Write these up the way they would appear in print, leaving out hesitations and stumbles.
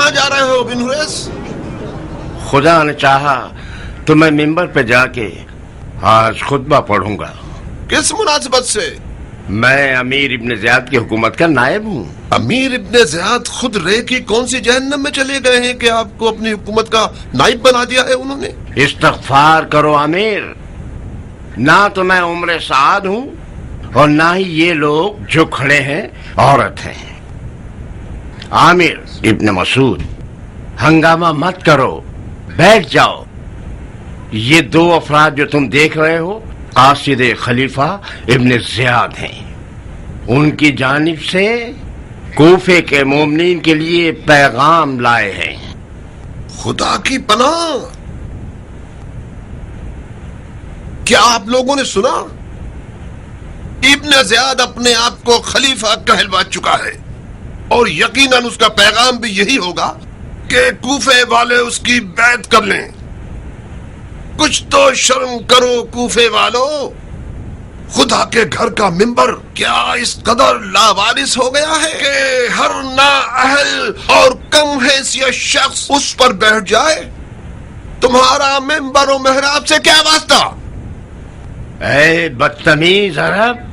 کہاں جا رہے ہو بن حریث؟ خدا نے چاہا تو میں ممبر پہ جا کے آج خطبہ پڑھوں گا۔ کس مناسبت سے؟ میں امیر ابن زیاد کی حکومت کا نائب ہوں۔ امیر ابن زیاد خود رے کی کون سی جہنم میں چلے گئے ہیں کہ آپ کو اپنی حکومت کا نائب بنا دیا ہے انہوں نے؟ استغفار کرو امیر، نہ تو میں عمر سعد ہوں اور نہ ہی یہ لوگ جو کھڑے ہیں عورت ہیں۔ عامر ابن مسعود، ہنگامہ مت کرو، بیٹھ جاؤ۔ یہ دو افراد جو تم دیکھ رہے ہو قاصد خلیفہ ابن زیاد ہیں، ان کی جانب سے کوفے کے مومنین کے لیے پیغام لائے ہیں۔ خدا کی پناہ، کیا آپ لوگوں نے سنا؟ ابن زیاد اپنے آپ کو خلیفہ کہلوا چکا ہے، اور یقیناً اس کا پیغام بھی یہی ہوگا کہ کوفے والے اس کی بیعت کر لیں۔ کچھ تو شرم کرو کوفے والو، خدا کے گھر کا ممبر کیا اس قدر لاوارث ہو گیا ہے کہ ہر نااہل اور کم حیثیت شخص اس پر بیٹھ جائے؟ تمہارا ممبر و محراب سے کیا واسطہ؟ اے بدتمیز عرب،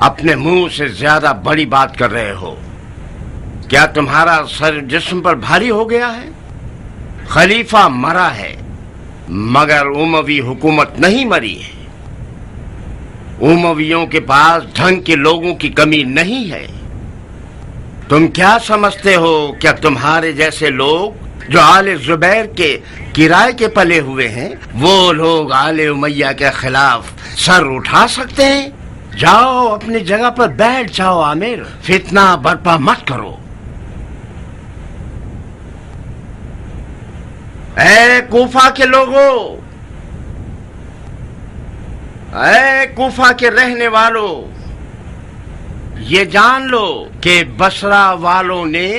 اپنے منہ سے زیادہ بڑی بات کر رہے ہو۔ کیا تمہارا سر جسم پر بھاری ہو گیا ہے؟ خلیفہ مرا ہے مگر اموی حکومت نہیں مری ہے۔ امویوں کے پاس ڈھنگ کے لوگوں کی کمی نہیں ہے۔ تم کیا سمجھتے ہو کیا تمہارے جیسے لوگ جو آل زبیر کے کرائے کے پلے ہوئے ہیں وہ لوگ آل امیہ کے خلاف سر اٹھا سکتے ہیں؟ جاؤ اپنی جگہ پر بیٹھ جاؤ عامر، فتنہ برپا مت کرو۔ اے کوفہ کے لوگوں، اے کوفہ کے رہنے والوں، یہ جان لو کہ بصرہ والوں نے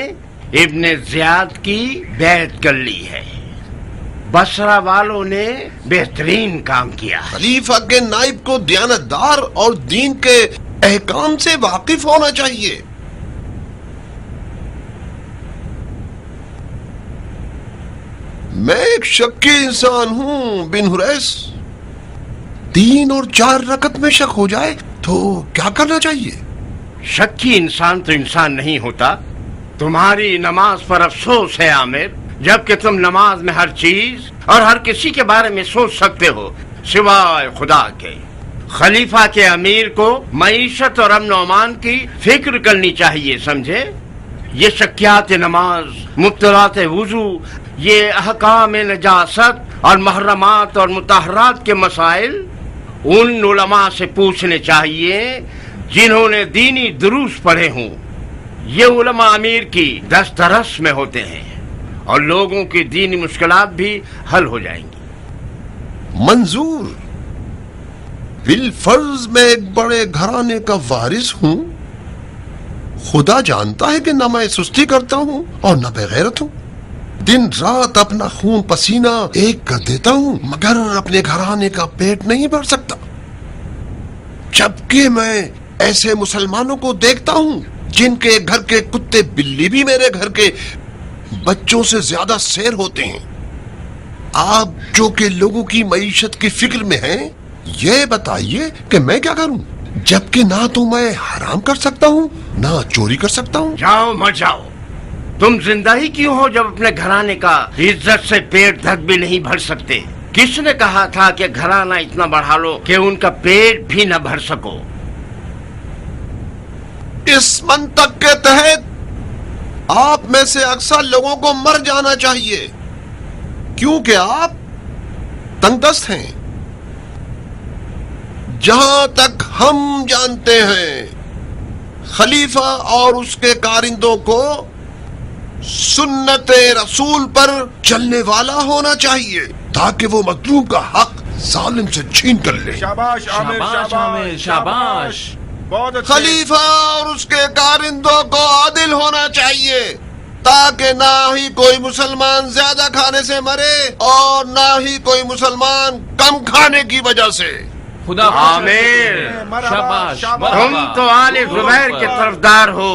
ابن زیاد کی بیعت کر لی ہے۔ بصرہ والوں نے بہترین کام کیا۔ خلیفہ کے نائب کو دیانتدار اور دین کے احکام سے واقف ہونا چاہیے۔ میں ایک شکی انسان ہوں بن حریث، 3 اور 4 رکعت میں شک ہو جائے تو کیا کرنا چاہیے؟ شکی انسان تو انسان نہیں ہوتا۔ تمہاری نماز پر افسوس ہے عامر، جبکہ تم نماز میں ہر چیز اور ہر کسی کے بارے میں سوچ سکتے ہو سوائے خدا کے۔ خلیفہ کے امیر کو معیشت اور امن و امان کی فکر کرنی چاہیے، سمجھے؟ یہ شکیات نماز، مبطلات وضو، یہ احکام نجاست اور محرمات اور مطہرات کے مسائل ان علماء سے پوچھنے چاہیے جنہوں نے دینی دروس پڑھے ہوں۔ یہ علماء امیر کی دسترس میں ہوتے ہیں اور لوگوں کی دینی مشکلات بھی حل ہو جائیں گی۔ منظور، بالفرض میں ایک بڑے گھرانے کا وارث ہوں۔ خدا جانتا ہے کہ نہ میں سستی کرتا ہوں اور نہ بغیرت ہوں۔ دن رات اپنا خون پسینہ ایک کر دیتا ہوں مگر اپنے گھرانے کا پیٹ نہیں بھر سکتا۔ جبکہ میں ایسے مسلمانوں کو دیکھتا ہوں جن کے گھر کے کتے بلی بھی میرے گھر کے بچوں سے زیادہ سیر ہوتے ہیں۔ آپ جو کہ لوگوں کی معیشت کی فکر میں ہیں، یہ بتائیے کہ میں کیا کروں، جبکہ نہ تو میں حرام کر سکتا ہوں نہ چوری کر سکتا ہوں۔ جاؤ مر جاؤ، تم زندہ ہی کیوں ہو جب اپنے گھرانے کا عزت سے پیٹ تک بھی نہیں بھر سکتے؟ کس نے کہا تھا کہ گھرانہ اتنا بڑھا لو کہ ان کا پیٹ بھی نہ بھر سکو؟ اس منطق کے تحت آپ میں سے اکثر لوگوں کو مر جانا چاہیے، کیونکہ آپ تنگ دست ہیں۔ جہاں تک ہم جانتے ہیں، خلیفہ اور اس کے کارندوں کو سنت رسول پر چلنے والا ہونا چاہیے تاکہ وہ مظلوم کا حق ظالم سے چھین کر لے۔ شاباش عامر، شاباش۔ خلیفہ اور اس کے کارندوں کو عادل ہونا چاہیے تاکہ نہ ہی کوئی مسلمان زیادہ کھانے سے مرے اور نہ ہی کوئی مسلمان کم کھانے کی وجہ سے۔ خدا عامر، شاباش۔ تم تو آل زبیر کے طرفدار ہو،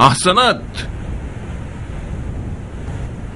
ahsanat,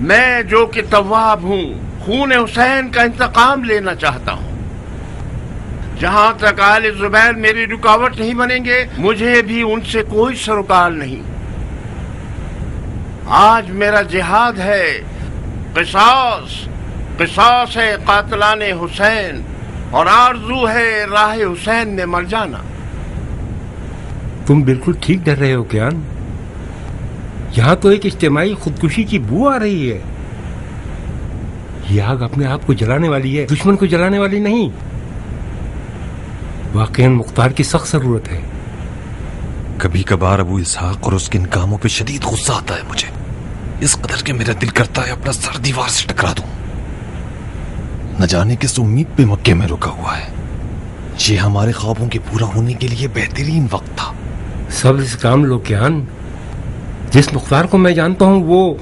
میں جو کہ تواب ہوں خون حسین کا انتقام لینا چاہتا ہوں. جہاں تک آل زبیر میری رکاوٹ نہیں بنیں گے مجھے بھی ان سے کوئی سروکار نہیں. آج میرا جہاد ہے قصاص، قصاص ہے قاتلان حسین، اور آرزو ہے راہ حسین میں مر جانا. تم بالکل ٹھیک ڈر رہے ہو کیان. یہاں تو ایک اجتماعی خودکشی کی بو آ رہی ہے. یہ آگ اپنے آپ کو جلانے والی ہے، دشمن کو جلانے والی نہیں. واقعاً مختار کی سخت ضرورت ہے. کبھی کبھار ابو اسحاق اور اس کے ان کاموں پہ شدید غصہ آتا ہے مجھے، اس قدر کہ میرا دل کرتا ہے اپنا سر دیوار سے ٹکرا دوں. نہ جانے کس امید پہ مکے میں رکا ہوا ہے. یہ ہمارے خوابوں کے پورا ہونے کے لیے بہترین وقت تھا. صبر سے کام لو کیان. جس مختار کو میں جانتا ہوں وہ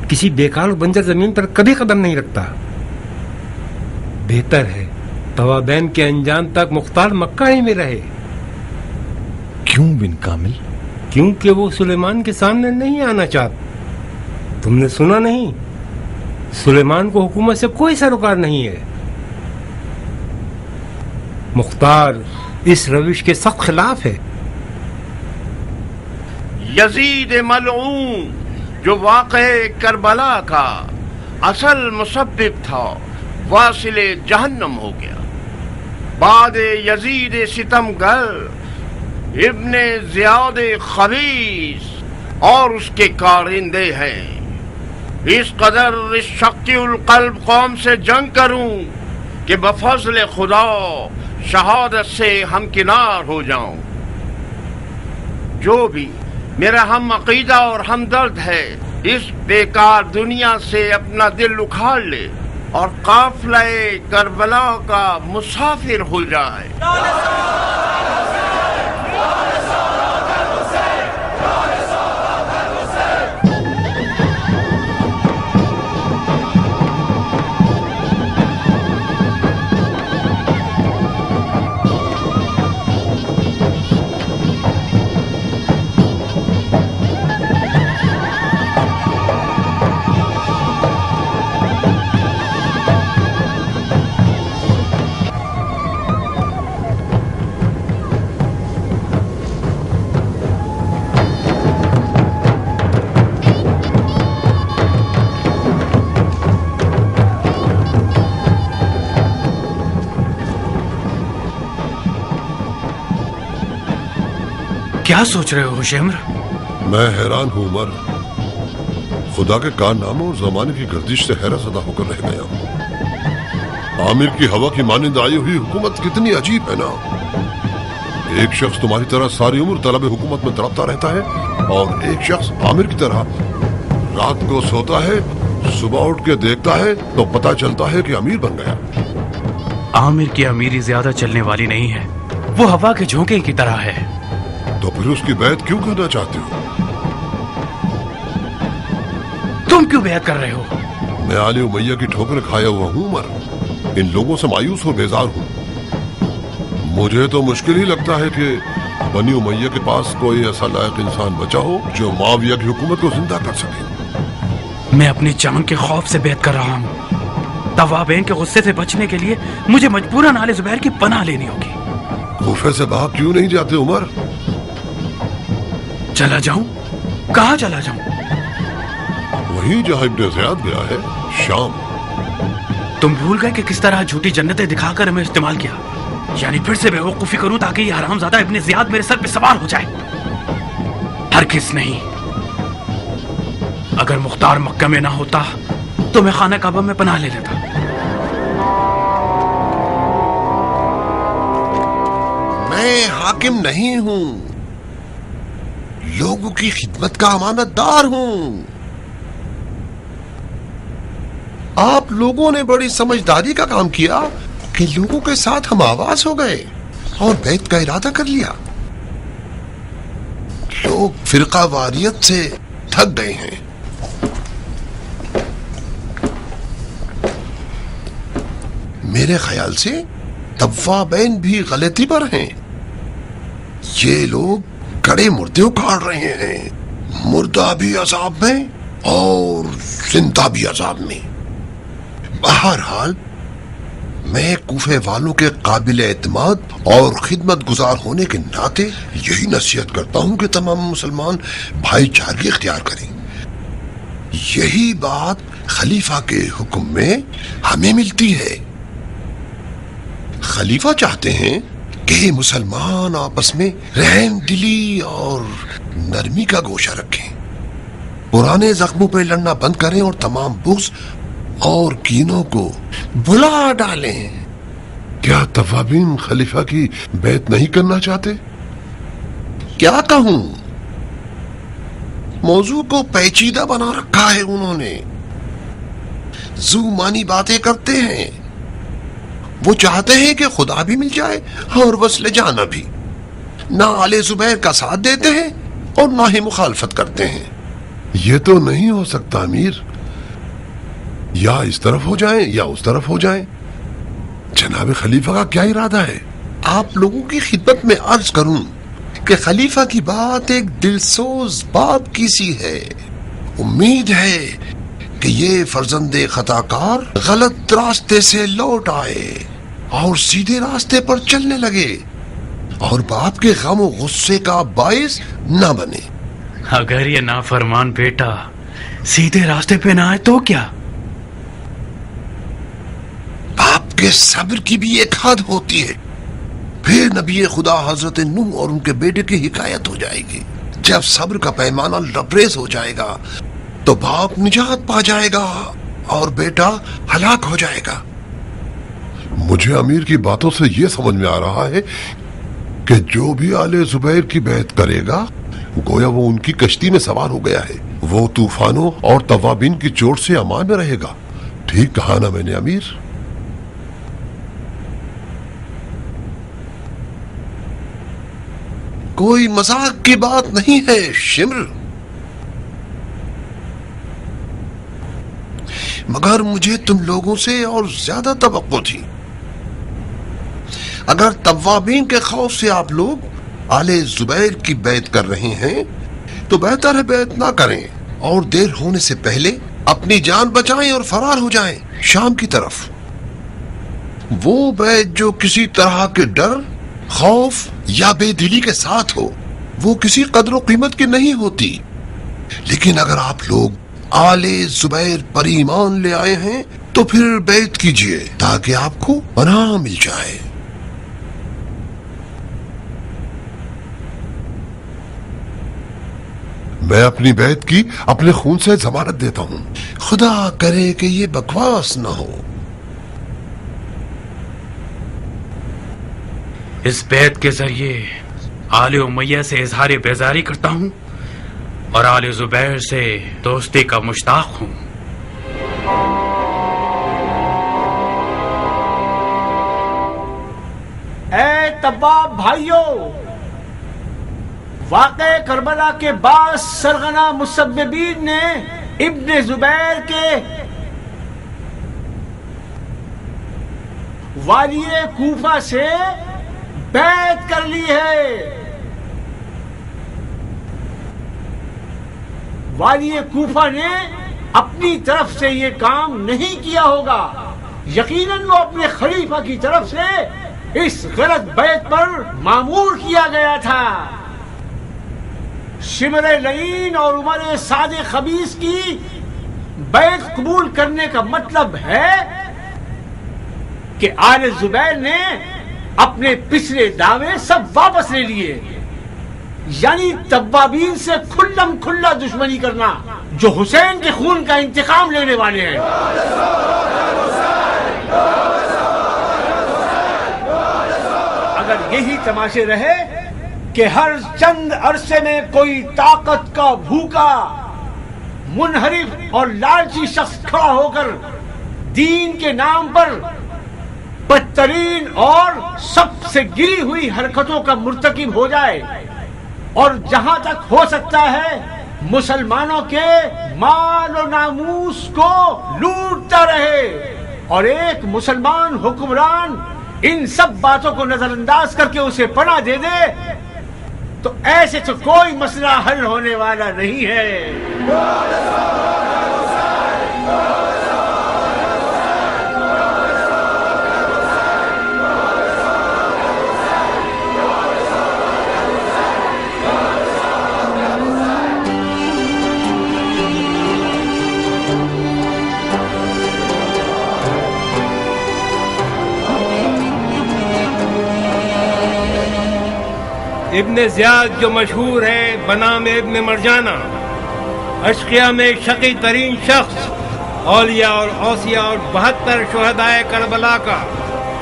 کسی بیکار بنجر زمین پر کبھی قدم نہیں رکھتا. بہتر ہے توابین کے انجام تک مختار مکہ ہی میں رہے. کیوں بن کامل؟ کیونکہ وہ سلیمان کے سامنے نہیں آنا چاہتا. تم نے سنا نہیں؟ سلیمان کو حکومت سے کوئی سروکار نہیں ہے. مختار اس روش کے سخت خلاف ہے. یزید ملعون جو واقع کربلا کا اصل مسبب تھا واصل جہنم ہو گیا. بعد یزید ستمگر ابن زیاد خبیث اور اس کے کارندے ہیں. اس قدر اس شقی القلب قوم سے جنگ کروں کہ بفضل خدا شہادت سے ہمکنار ہو جاؤں. جو بھی میرا ہم عقیدہ اور ہمدرد ہے اس بیکار دنیا سے اپنا دل اکھاڑ لے اور قافلہ کربلا کا مسافر ہو جائے. کیا سوچ رہے ہو شمر؟ میں حیران ہوں عمر. خدا کے کارناموں اور زمانے کی گردش سے حیرت زدہ ہو کر رہ گیا ہوں. عامر کی ہوا کی مانند آئی ہوئی حکومت کتنی عجیب ہے نا. ایک شخص تمہاری طرح ساری عمر طلب حکومت میں تڑپتا رہتا ہے اور ایک شخص عامر کی طرح رات کو سوتا ہے، صبح اٹھ کے دیکھتا ہے تو پتہ چلتا ہے کہ امیر بن گیا. عامر کی امیری زیادہ چلنے والی نہیں ہے، وہ ہوا کے جھونکے کی طرح ہے. تو پھر اس کی بیعت کیوں کرنا چاہتے ہو؟ تم کیوں بیعت کر رہے ہو؟ میں آل امیہ کی ٹھوکر کھایا ہوا ہوں عمر. ان لوگوں سے مایوس اور بیزار ہوں. مجھے تو مشکل ہی لگتا ہے کہ بنی امیہ کے پاس کوئی ایسا لائق انسان بچا ہو جو معاویہ کی حکومت کو زندہ کر سکے. میں اپنی جان کے خوف سے بیعت کر رہا ہوں. توابین کے غصے سے بچنے کے لیے مجھے مجبوراً آل زبیر کی پناہ لینی ہوگی. کوفے سے باہر کیوں نہیں جاتے عمر؟ چلا جاؤں؟ کہاں چلا جاؤں؟ وہیں جہاں ابن زیاد گیا ہے، شام. تم بھول گئے کہ کس طرح جھوٹی جنتیں دکھا کر ہمیں استعمال کیا. یعنی پھر سے بیوقوفی کروں تاکہ یہ حرامزادہ ابن زیاد میرے سر پہ سوار ہو جائے. ہرگز نہیں. اگر مختار مکہ میں نہ ہوتا تو میں خانہ کعبہ میں پناہ لے لیتا. میں حاکم نہیں ہوں، لوگوں کی خدمت کا امانت دار ہوں. آپ لوگوں نے بڑی سمجھداری کا کام کیا کہ لوگوں کے ساتھ ہم آواز ہو گئے اور بیعت کا ارادہ کر لیا. لوگ فرقہ واریت سے تھک گئے ہیں. میرے خیال سے توابین بھی غلطی پر ہیں. یہ لوگ کڑے مردے اکھاڑ رہے ہیں، مردہ بھی عذاب میں اور زندہ بھی عذاب میں. بہرحال میں کوفے والوں کے قابل اعتماد اور خدمت گزار ہونے کے ناطے یہی نصیحت کرتا ہوں کہ تمام مسلمان بھائی چارگی اختیار کریں. یہی بات خلیفہ کے حکم میں ہمیں ملتی ہے. خلیفہ چاہتے ہیں کہ مسلمان آپس میں رحم دلی اور نرمی کا گوشہ رکھیں، پرانے زخموں پہ لڑنا بند کریں اور تمام بغض اور کینوں کو بلا ڈالیں. کیا توابین خلیفہ کی بیعت نہیں کرنا چاہتے؟ کیا کہوں، موضوع کو پیچیدہ بنا رکھا ہے انہوں نے. زو مانی باتیں کرتے ہیں. وہ چاہتے ہیں کہ خدا بھی مل جائے اور وصل جانا بھی. نہ آل زبیر کا ساتھ دیتے ہیں اور نہ ہی مخالفت کرتے ہیں. یہ تو نہیں ہو سکتا امیر. یا اس طرف ہو جائیں یا اس طرف ہو جائیں. جناب خلیفہ کا کیا ارادہ ہے؟ آپ لوگوں کی خدمت میں عرض کروں کہ خلیفہ کی بات ایک دلسوز باپ کی سی ہے. امید ہے کہ یہ فرزند خطا کار غلط راستے سے لوٹ آئے اور سیدھے راستے پر چلنے لگے اور باپ کے غم و غصے کا باعث نہ بنے. اگر یہ نافرمان بیٹا سیدھے راستے پہ نہ آئے تو کیا؟ باپ کے صبر کی بھی ایک حد ہوتی ہے. پھر نبی خدا حضرت نوح اور ان کے بیٹے کی حکایت ہو جائے گی. جب صبر کا پیمانہ لبریز ہو جائے گا تو باپ نجات پا جائے گا اور بیٹا ہلاک ہو جائے گا. مجھے امیر کی باتوں سے یہ سمجھ میں آ رہا ہے کہ جو بھی آل زبیر کی بیعت کرے گا گویا وہ ان کی کشتی میں سوار ہو گیا ہے. وہ طوفانوں اور توابین کی چوٹ سے امان میں رہے گا. ٹھیک کہا نا میں نے امیر؟ کوئی مذاق کی بات نہیں ہے شمر، مگر مجھے تم لوگوں سے اور زیادہ توقع تھی. اگر توابین کے خوف سے آپ لوگ آل زبیر کی بیعت کر رہے ہیں تو بہتر ہے بیعت نہ کریں اور دیر ہونے سے پہلے اپنی جان بچائیں اور فرار ہو جائیں شام کی طرف. وہ بیعت جو کسی طرح کے ڈر، خوف یا بے دلی کے ساتھ ہو وہ کسی قدر و قیمت کی نہیں ہوتی. لیکن اگر آپ لوگ آل زبیر پر ایمان لے آئے ہیں تو پھر بیعت کیجئے تاکہ آپ کو پناہ مل جائے. میں اپنی بیعت کی اپنے خون سے ضمانت دیتا ہوں. خدا کرے کہ یہ بکواس نہ ہو. اس بیعت کے ذریعے آل امیہ سے اظہار بیزاری کرتا ہوں اور آل زبیر سے دوستی کا مشتاق ہوں. اے تباب بھائیو، واقع کربلا کے بعد سرغنہ مسببین نے ابن زبیر کے والی کوفہ سے بیعت کر لی ہے. والی کوفہ نے اپنی طرف سے یہ کام نہیں کیا ہوگا. یقیناً وہ اپنے خلیفہ کی طرف سے اس غلط بیعت پر مامور کیا گیا تھا. شمر لعین اور عمر سعد خبیث کی بیعت قبول کرنے کا مطلب ہے کہ آل زبیر نے اپنے پچھلے دعوے سب واپس لے لیے، یعنی توابین سے کھلم کھلا دشمنی کرنا جو حسین کے خون کا انتقام لینے والے ہیں. اگر یہی تماشے رہے کہ ہر چند عرصے میں کوئی طاقت کا بھوکا، منحرف اور لالچی شخص کھڑا ہو کر دین کے نام پر بدترین اور سب سے گری ہوئی حرکتوں کا مرتکب ہو جائے اور جہاں تک ہو سکتا ہے مسلمانوں کے مال و ناموس کو لوٹتا رہے، اور ایک مسلمان حکمران ان سب باتوں کو نظر انداز کر کے اسے پناہ دے دے، تو ایسے تو کوئی مسئلہ حل ہونے والا نہیں ہے. ابن زیاد جو مشہور ہے بنام ابن مرجانہ، اشقیاء میں شقی ترین شخص، اولیاء اور اوصیاء اور 72 شہدائے کربلا کا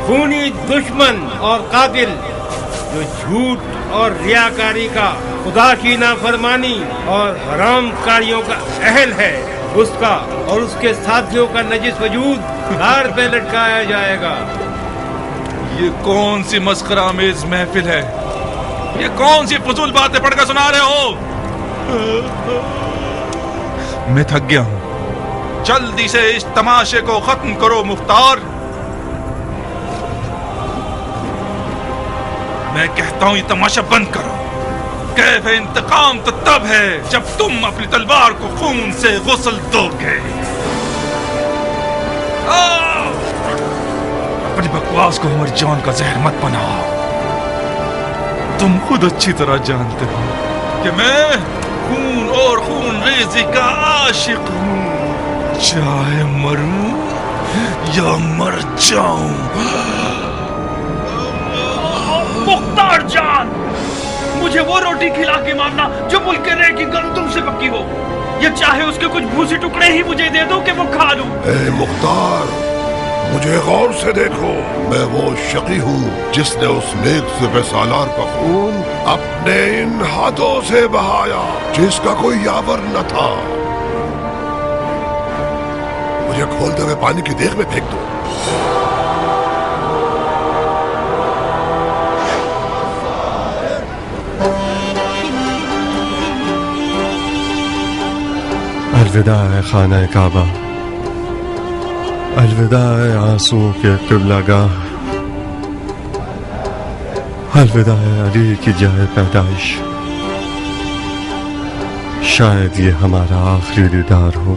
خونی دشمن اور قاتل، جو جھوٹ اور ریاکاری کا، خدا کی نافرمانی اور حرام کاریوں کا اہل ہے، اس کا اور اس کے ساتھیوں کا نجس وجود دھار پہ لٹکایا جائے گا۔ یہ کون سی مسخرہ آمیز محفل ہے؟ یہ کون سی فضول باتیں پڑھ کر سنا رہے ہو؟ میں تھک گیا ہوں، جلدی سے اس تماشے کو ختم کرو مختار۔ میں کہتا ہوں یہ تماشا بند کرو۔ کیف انتقام تو تب ہے جب تم اپنی تلوار کو خون سے غسل دو گے۔ اپنی بکواس کو عمر جان کا زہر مت بناؤ۔ تم خود اچھی طرح جانتے ہو کہ میں خون اور خون ریزی کا عاشق ہوں، چاہے مروں یا مر جاؤں۔ مختار جان، مجھے وہ روٹی کھلا کے مارنا جو ملک کے رے کی گندم سے پکی ہو، یا چاہے اس کے کچھ بھوسی ٹکڑے ہی مجھے دے دو کہ وہ کھا لوں۔ اے مختار، مجھے غور سے دیکھو، میں وہ شقی ہوں جس نے اس نیک سپہ سالار کا خون اپنے ان ہاتھوں سے بہایا جس کا کوئی یاور نہ تھا۔ مجھے کھولتے ہوئے پانی کی دیگ میں پھینک دو۔ الوداع ہے خانہ کعبہ، الوداع ہے آنسوؤں کے قبلہ گاہ، الوداع ہے علی کی جائے پیدائش، شاید یہ ہمارا آخری دیدار ہو۔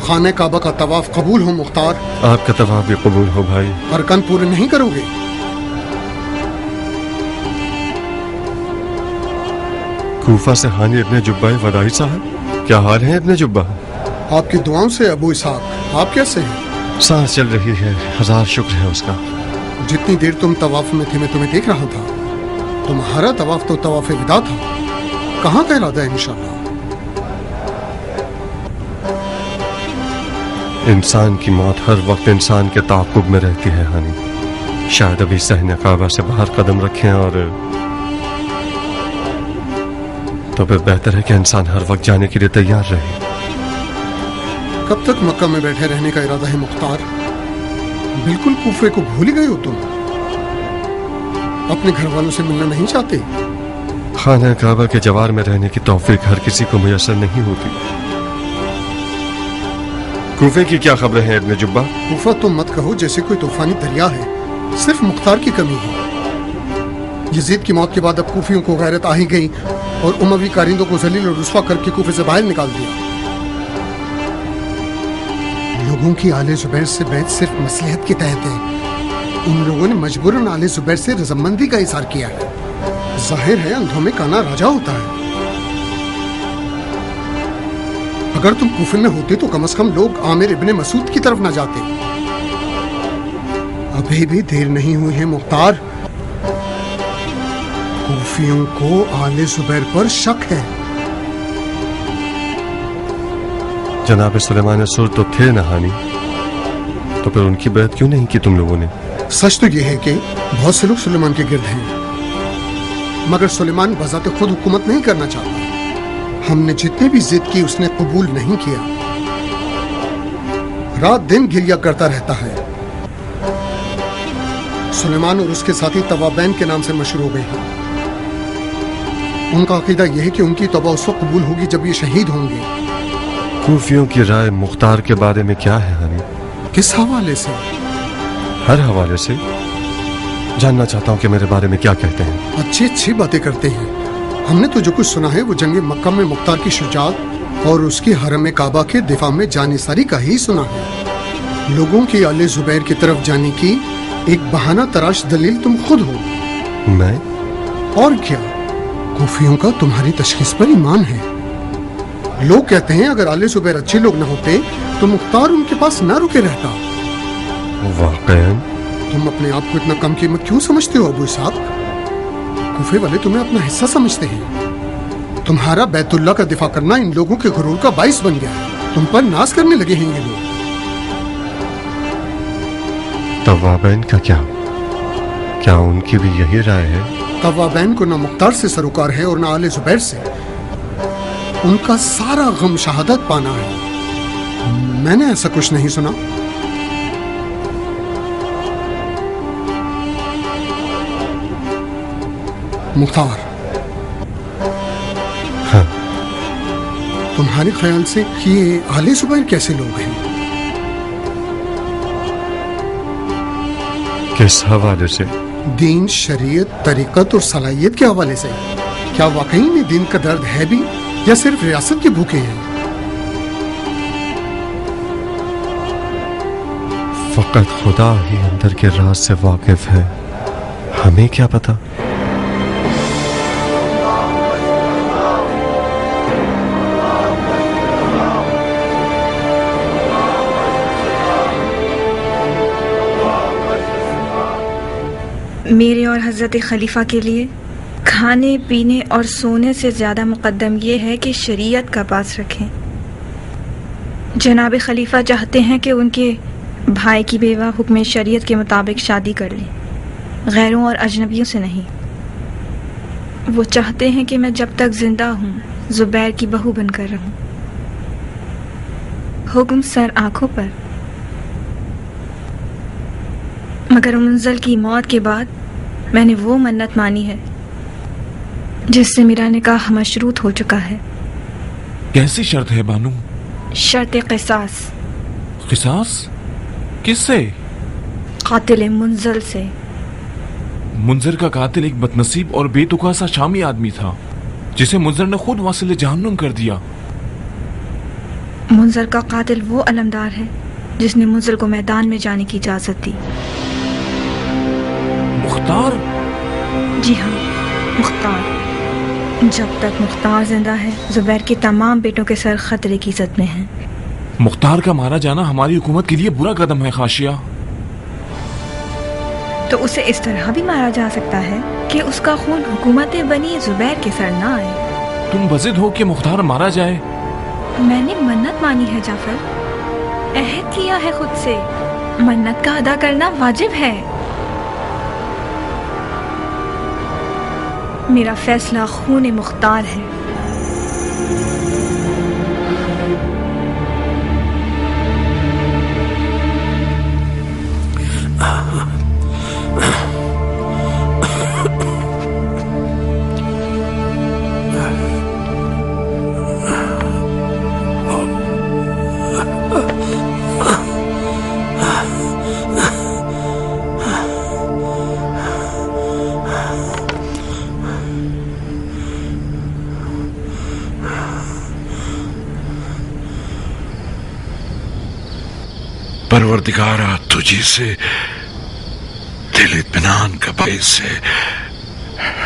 خانہ کعبہ کا طواف قبول ہو مختار۔ آپ کا طواف بھی قبول ہو بھائی۔ ارکان پورے نہیں کرو گے؟ کوفہ سے حانی ابن جبہ وداعی صاحب، کیا حال ہے ابن جبہ؟ آپ کی دعاؤں سے ابو اسحاق، آپ کیسے ہیں؟ سانس چل رہی ہے، ہزار شکر ہے اس کا۔ جتنی دیر تم طواف میں تھے میں تمہیں دیکھ رہا تھا، تمہارا طواف تو طواف وداع تھا، کہاں کا ارادہ ہے انشاءاللہ؟ انسان کی موت ہر وقت انسان کے تعاقب میں رہتی ہے حانی، شاید ابھی صحن کعبہ سے باہر قدم رکھیں اور تو پھر بہتر ہے کہ انسان ہر وقت جانے کے لیے تیار رہے۔ کب تک مکہ میں بیٹھے رہنے کا ارادہ ہے مختار؟ بالکل کوفے کو بھول ہی گئے ہو تم؟ اپنے گھر والوں سے ملنا نہیں چاہتے؟ خانہ کعبہ کے جوار میں رہنے کی توفیق ہر کسی کو میسر نہیں ہوتی۔ کوفے کی کیا خبریں ہیں ابن جبہ؟ کوفہ تو مت کہو جیسے کوئی طوفانی دریا ہے، صرف مختار کی کمی ہے۔ یزید کی موت کے بعد اب کوفیوں کو غیرت آ ہی گئی اور اموی کارندوں کو ذلیل اور رسوا کر کے کوفے سے باہر نکال دیا۔ لوگوں کی آل زبیر سے بیعت صرف مصلحت کے تحت ہے، ان لوگوں نے مجبوراً آل زبیر سے رضامندی کا اظہار کیا ہے۔ ظاہر ہے اندھوں میں کانا راجا ہوتا ہے۔ اگر تم کوفے میں ہوتے تو کم از کم لوگ عامر ابن مسعود کی طرف نہ جاتے۔ ابھی بھی دیر نہیں ہوئی ہے مختار، کوفیوں کو آل زبیر پر شک ہے۔ جناب سلیمان سر تو تھے نہ حانی، تو پھر ان کی بیعت کیوں نہیں کی تم لوگوں نے؟ سچ تو یہ ہے کہ بہت سے لوگ سلیمان کے گرد ہیں، مگر سلیمان بذات خود حکومت نہیں کرنا چاہتا۔ ہم نے جتنے بھی ضد کی اس نے قبول نہیں کیا، رات دن گریہ کرتا رہتا ہے۔ سلیمان اور اس کے ساتھی توابین کے نام سے مشہور ہو گئے ہیں۔ ان کا عقیدہ یہ ہے کہ ان کی توبہ اس وقت قبول ہوگی جب یہ شہید ہوں گے۔ کوفیوں کی رائے مختار کے بارے میں کیا ہے حانی؟ کس حوالے سے؟ ہر حوالے سے جاننا چاہتا ہوں کہ میرے بارے میں کیا کہتے ہیں۔ اچھی اچھی باتیں کرتے ہیں۔ ہم نے تو جو کچھ سنا ہے وہ جنگ مکہ میں مختار کی شجاعت اور اس کی حرم کعبہ کے دفاع میں جانثاری کا ہی سنا ہے۔ لوگوں کی آل زبیر کی طرف جانے کی ایک بہانہ تراش دلیل تم خود ہو۔ میں؟ اور کیا، کوفیوں کا تمہاری تشخیص پر ایمان ہے۔ لوگ کہتے ہیں اگر آل زبیر اچھے لوگ نہ ہوتے تو مختار ان کے پاس نہ رکے رہتا۔ واقعاً؟ تم اپنے آپ کو اتنا کم قیمت کیوں سمجھتے ہو ابو اسحاق؟ کوفے والے تمہیں اپنا حصہ سمجھتے ہیں۔ تمہارا بیت اللہ کا دفاع کرنا ان لوگوں کے غرور کا باعث بن گیا ہے۔ تم پر ناز کرنے لگے ہیں یہ لوگ۔ توابین کا کیا ان کی بھی یہی رائے ہے؟ توابین کو نہ مختار سے سروکار ہے اور نہ آل زبیر سے۔ ان کا سارا غم شہادت پانا ہے۔ میں نے ایسا کچھ نہیں سنا۔ مختار، ہاں، تمہارے خیال سے یہ آل زبیر کیسے لوگ ہیں؟ کس حوالے سے؟ دین، شریعت، طریقت اور صلاحیت کے حوالے سے۔ کیا واقعی میں دین کا درد ہے بھی یا صرف ریاست کے بھوکے ہیں؟ فقط خدا ہی اندر کے راز سے واقف ہے، ہمیں کیا پتا؟ میرے اور حضرت خلیفہ کے لیے کھانے پینے اور سونے سے زیادہ مقدم یہ ہے کہ شریعت کا پاس رکھیں۔ جناب خلیفہ چاہتے ہیں کہ ان کے بھائی کی بیوہ حکم شریعت کے مطابق شادی کر لیں، غیروں اور اجنبیوں سے نہیں۔ وہ چاہتے ہیں کہ میں جب تک زندہ ہوں زبیر کی بہو بن کر رہوں۔ حکم سر آنکھوں پر۔ مگر منزل کی موت کے بعد میں نے وہ منت مانی ہے جس سے میرا نکاح مشروط ہو چکا ہے۔ کیسی شرط ہے بانو؟ شرط قصاص۔ قصاص؟ کس سے؟ قاتل منزل سے۔ منظر کا قاتل ایک بدنصیب اور بے تقا سا شامی آدمی تھا جسے منظر نے خود واصل جہنم کر دیا۔ منظر کا قاتل وہ علمدار ہے جس نے منزل کو میدان میں جانے کی اجازت دی۔ مختار؟ جی ہاں، مختار۔ جب تک مختار زندہ ہے زبیر کے تمام بیٹوں کے سر خطرے کی زد میں ہیں۔ مختار کا مارا جانا ہماری حکومت کے لیے برا قدم ہے خاشیہ۔ تو اسے اس طرح بھی مارا جا سکتا ہے کہ اس کا خون حکومت بنی زبیر کے سر نہ آئے۔ تم بضد ہو کہ مختار مارا جائے؟ میں نے منت مانی ہے جعفر، عہد کیا ہے خود سے، منت کا ادا کرنا واجب ہے۔ میرا فیصلہ خون مختار ہے۔ پروردگارا تجھی سے دل اطمینان کا باعث ہے